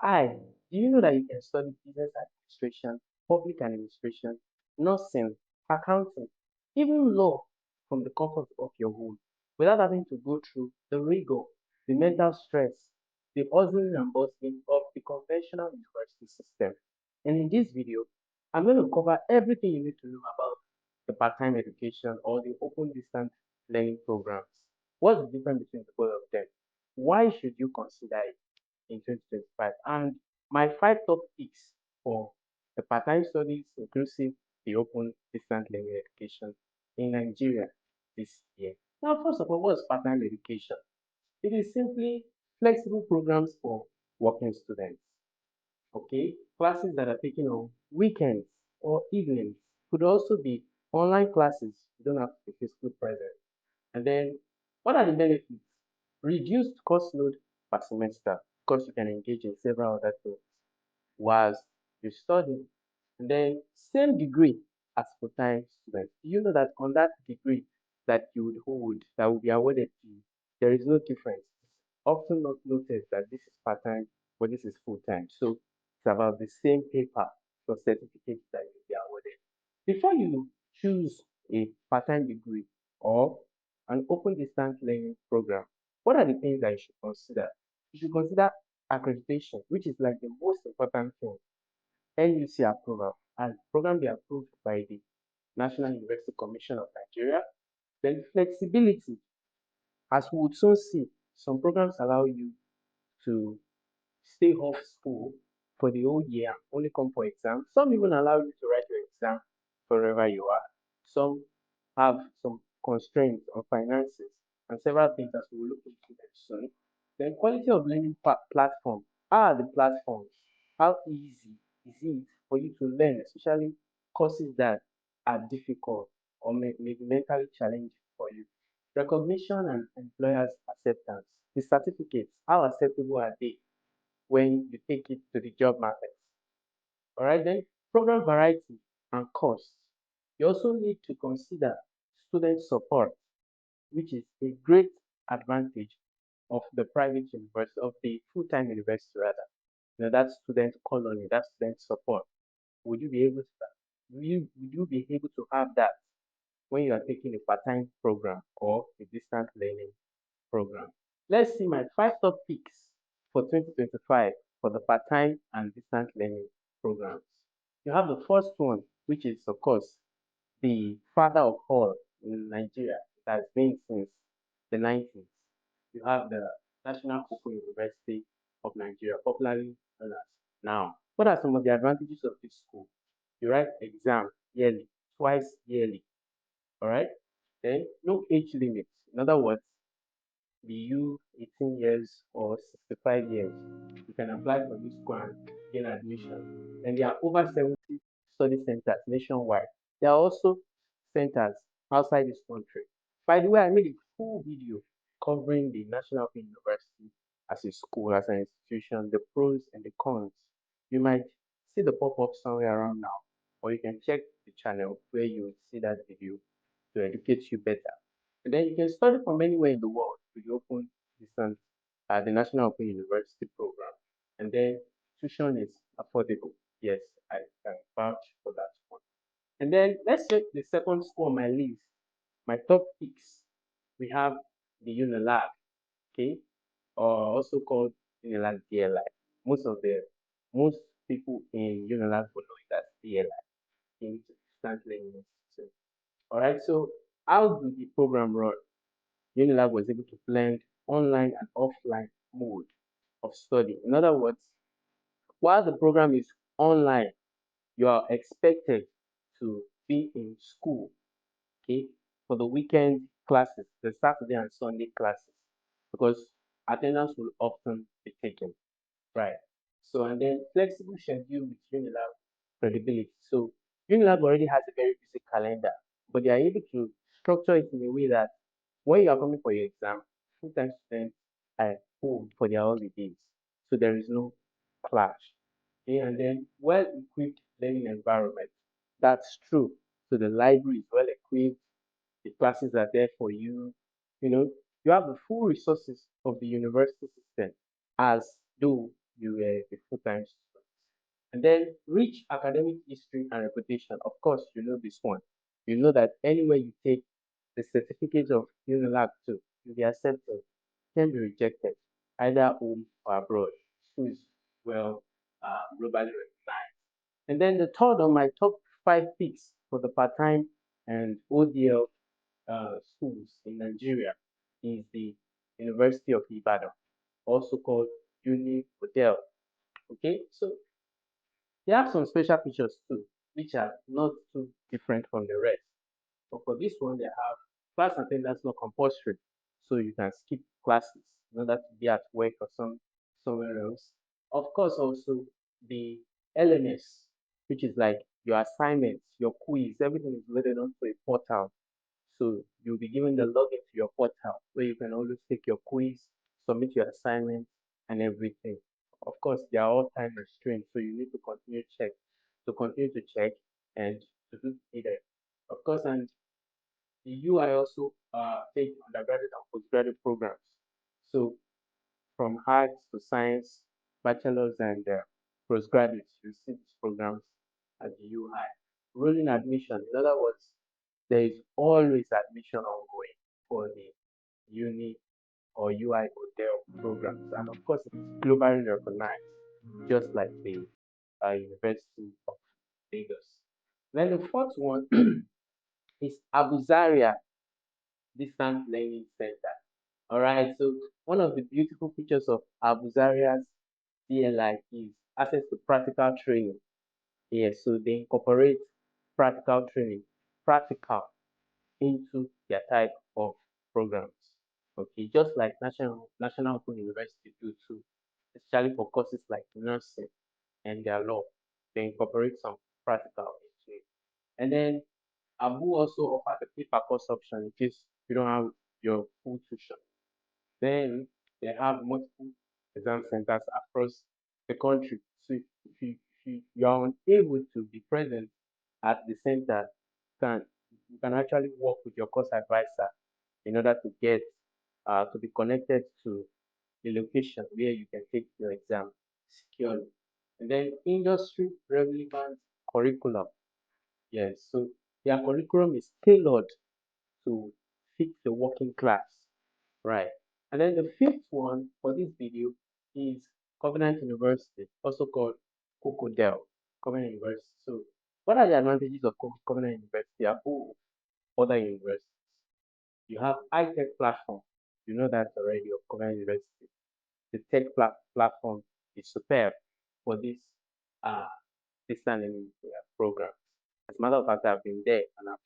Hi, do you know that you can study business administration, public administration, nursing, accounting, even law from the comfort of your home without having to go through the rigor, the mental stress, the hustling and bustling of the conventional university system? And in this video, I'm going to cover everything you need to know about the part-time education or the open distance learning programs. What's the difference between the both of them? Why should you consider it in 2025? And my five top picks for the part-time studies, inclusive the open distance learning education in Nigeria this year. Now, first of all, what's part-time education? It is simply flexible programs for working students. Okay, classes that are taken on weekends or evenings could also be online classes. You don't have to be physically present. And then, what are the benefits? Reduced cost load per semester because you can engage in several other things whilst you study. And then, same degree as full-time students. Do you know that on that degree that you would hold, that will be awarded to you, there is no difference. Often not noticed that this is part-time, but this is full-time. So it's about the same paper or certificate that you'll be awarded. Before you choose a part-time degree or an open distance learning program, what are the things that you should consider? You should consider accreditation, which is like the most important thing. NUC approval, and program be approved by the National University Commission of Nigeria. Then flexibility, as we would soon see, some programs allow you to stay off school for the whole year, only come for exams. Some even allow you to write your exam wherever you are. Some have some constraints on finances and several things as we will look into them soon. Then quality of learning platform. How are the platforms? How easy is it for you to learn, especially courses that are difficult or may be mentally challenging for you? Recognition and employers' acceptance. The certificates, how acceptable are they when you take it to the job market? All right, then program variety and cost. You also need to consider student support, which is a great advantage of the private university, of the full-time university rather. That student colony, that student support. Would you be able to would you be able to have that when you are taking a part-time program or a distance learning program? Let's see my five top picks for 2025 for the part-time and distance learning programs. You have the first one, which is of course the father of all in Nigeria. It has been since the 90s. You have the National Open University of Nigeria, popularly known as now. What are some of the advantages of this school? You write exam yearly, twice yearly. All right. Then no age limit. In other words, be you 18 years or 65 years, you can apply for this school and gain admission. And there are over 70 study centers nationwide. There are also centers outside this country. By the way, I made a full video covering the National Open University as a school, as an institution, the pros and the cons. You might see the pop-up somewhere around now, or you can check the channel where you will see that video to educate you better. And then you can study from anywhere in the world with the open distance at the National Open University program. And then tuition is affordable. Yes, I can vouch for that one. And then let's check the second school on my list. My top picks. We have the Unilag, okay, or also called Unilag DLI. Most people in Unilag will know it as DLI, in Distance Learning Institute. All right, so how do the program run? Unilag was able to blend online and offline mode of study. In other words, while the program is online, you are expected to be in school, okay, for the weekend classes, the Saturday and Sunday classes, because attendance will often be taken, right? So, and then flexible schedule with Unilab credibility. So, Unilab already has a very busy calendar, but they are able to structure it in a way that when you are coming for your exam, full-time students are home for their holidays, so there is no clash. Okay, and then well-equipped learning environment. That's true. So the library is well equipped, the classes are there for you. You know, you have the full resources of the university system as though you were a full full-time students. And then rich academic history and reputation. Of course, you know this one. You know that anywhere you take the certificate of UNILAG to, you'll be accepted, can be rejected, either home or abroad. School is well globally recognized. And then the third on my top five picks for the part-time and ODL schools in Nigeria is the University of Ibadan, also called Uni Hotel. Okay, so they have some special features too, which are not too different from the rest. But for this one, they have class attendance not compulsory, so you can skip classes in order to be at work or somewhere else. Of course, also the LMS, which is like your assignments, your quiz, everything is loaded onto a portal. So you'll be given the login to your portal where you can always take your quiz, submit your assignments, and everything. Of course, they are all time restrained, so you need to continue to check, and to do either. Of course, and the UI also take undergraduate and postgraduate programs. So from arts to science, bachelors and postgraduates, you see these programs at the UI. Rolling admission, in other words, there is always admission ongoing for the uni or UI hotel programs. And of course, it's globally recognized, just like the University of Lagos. Then the fourth one is Abu Zaria Distance Learning Center. All right, so one of the beautiful features of Abu Zaria's DLI is access to practical training. Yes, so they incorporate practical training, practical into their type of programs. Okay, just like National Open University do too, especially for courses like nursing and their law, they incorporate some practical into it. And then Abu also offers a paper course option in case you don't have your full tuition. Then they have multiple exam centers across the country. So if you are unable to be present at the center, you can actually work with your course advisor in order to get to be connected to the location where you can take your exam securely. And then industry relevant curriculum. Yes, so their curriculum is tailored to fit the working class, right? And then the fifth one for this video is Covenant University, also called Cocodel, Covenant University. So what are the advantages of Covenant University above other universities? You have high-tech platform. You know that already of Covenant University. The tech platform is superb for this uh, distance learning program. As a matter of fact, I've been there and I've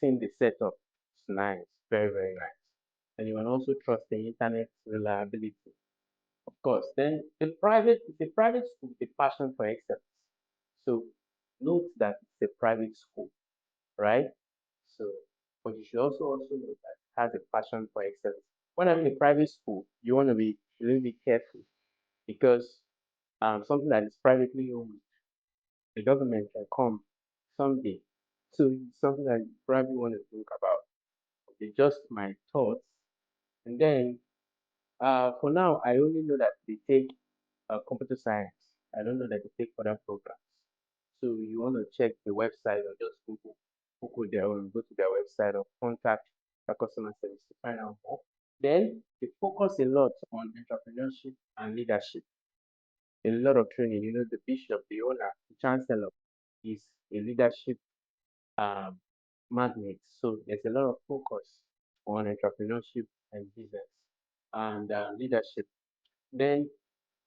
seen the setup. It's nice, very, very nice. And you can also trust the internet reliability. Of course, then the private school with a passion for excellence. So note that it's a private school, right? So, but you should also know that it has a passion for excellence. When I'm in a private school, you want to be a little bit careful because something that is privately owned, the government can come someday. So it's something that you probably want to think about. Okay, just my thoughts. And then for now, I only know that they take computer science. I don't know that they take other programs. So you want to check the website or just Google their own, go to their website or contact the customer service to find out more. Then they focus a lot on entrepreneurship and leadership. A lot of training. You know, the bishop, the owner, the chancellor is a leadership um, magnet. So there's a lot of focus on entrepreneurship and business and leadership. Then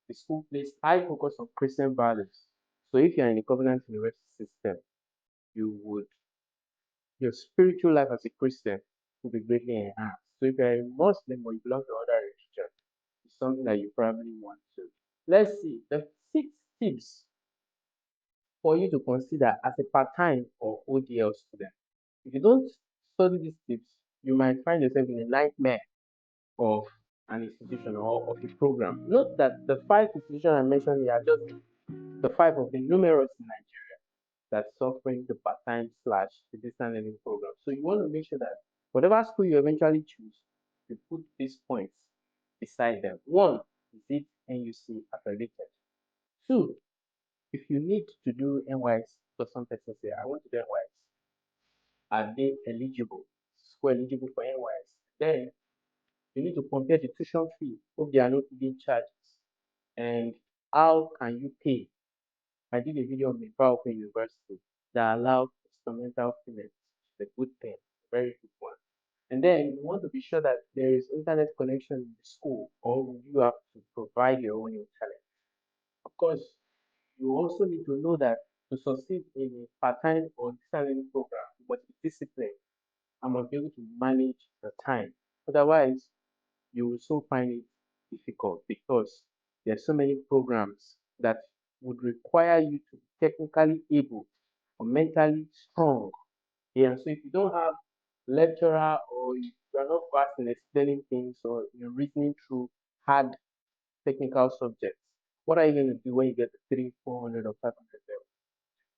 the school places high focus on Christian values. So if you're in a covenant university system, you would your spiritual life as a Christian will be greatly enhanced. So if you're a Muslim or you belong to other religion, it's something that you probably want to. Let's see the 6 tips for you to consider as a part-time or ODL student. If you don't study these tips, you might find yourself in a nightmare of an institution or of a program. Note that the 5 institutions I mentioned here are just the 5 of the numerous in Nigeria that's offering the part-time slash the distance learning program. So you want to make sure that whatever school you eventually choose, you put these points beside them. One, is it NUC accredited? Two, if you need to do NYS, for some persons say, I want to do NYS, are they eligible? School eligible for NYS? Then you need to compare the tuition fee if they are not being charges. And how can you pay? I did a video on the Powerful University that allows experimental payments. It's a good thing, very good one. And then you want to be sure that there is internet connection in the school, or you have to provide your own internet. Of course, you also need to know that to succeed in a part-time or distance learning program, you must be disciplined and must be able to manage the time. Otherwise, you will so find it difficult because there are so many programs that would require you to be technically able or mentally strong. Yeah, so if you don't have lecturer or if you are not fast in explaining things or you're reasoning through hard technical subjects, what are you going to do when you get the 400 or 500 level?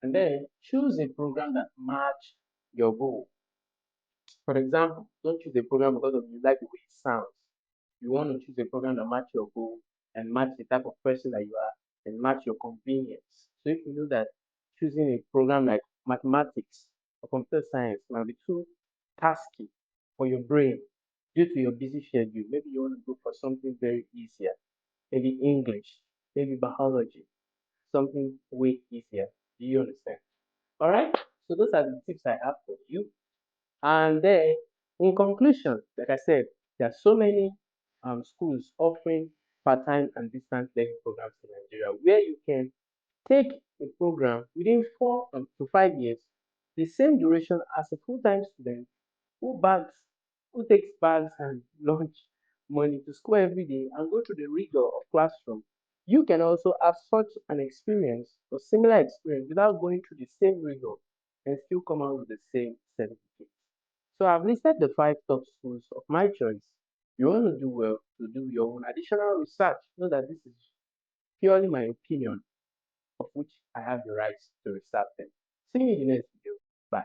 And then choose a program that match your goal. For example, don't choose a program because of you like the way it sounds. You want to choose a program that match your goal and match the type of person that you are and match your convenience. So if you know that choosing a program like mathematics or computer science might be too tasky for your brain due to your busy schedule, maybe you want to go for something very easier, maybe English, maybe biology, something way easier. Do you understand? All right. So those are the tips I have for you. And then, in conclusion, like I said, there are so many schools offering part-time and distance learning programs in Nigeria where you can take a program within 4 to 5 years, the same duration as a full-time student who bags, who takes bags and lunch money to school every day and go through the rigor of classroom. You can also have such an experience or similar experience without going through the same rigor and still come out with the same certificate. So I've listed the five top schools of my choice. You want to do well to do your own additional research. Know that this is purely my opinion, of which I have the right to research them. See you in the next video.